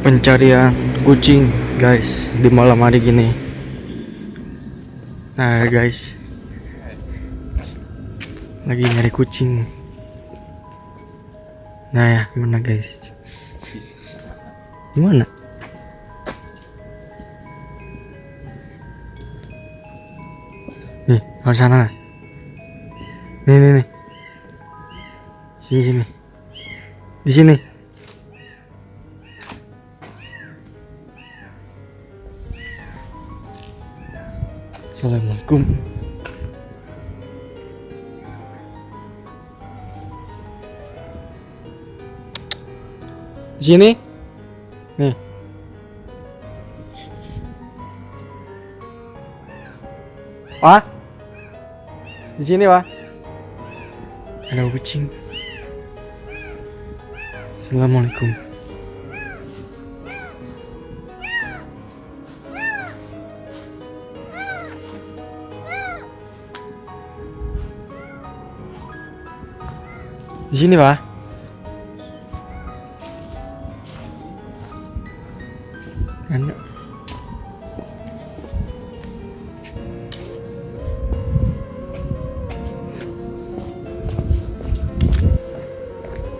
pencarian kucing guys di malam hari gini. Nah guys, lagi nyari kucing. Nah ya, mana guys? Gimana? Nih, ke sana. Nih. Sini. Di sini. Assalamualaikum. Di sini. Nih. Wah. Di sini, Wah. Ada kucing. Assalamualaikum. Di sini, Pak. Enak.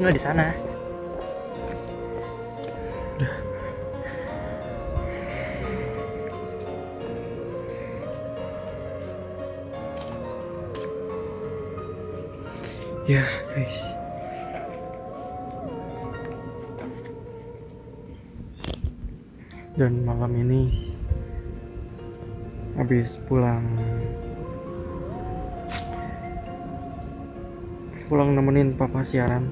Nggak di sana. Udah. Ya, guys. Dan malam ini habis pulang nemenin papa siaran.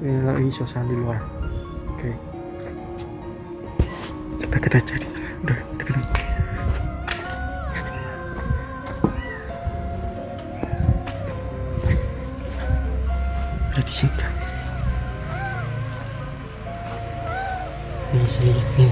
Ini lagi suasana di luar. Oke. Kita cari. Udah, kita ketemu. Ada di sini guys. Nih.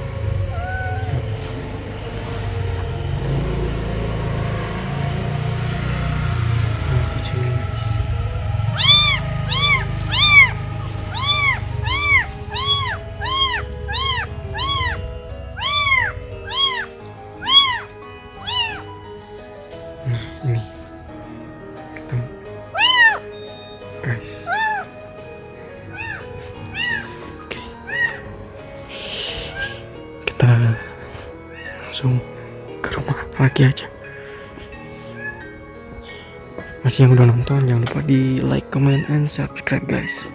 Ini ketemu guys. Oke. Kita langsung ke rumah lagi aja. Masih yang udah nonton, jangan lupa di like, comment, and subscribe guys.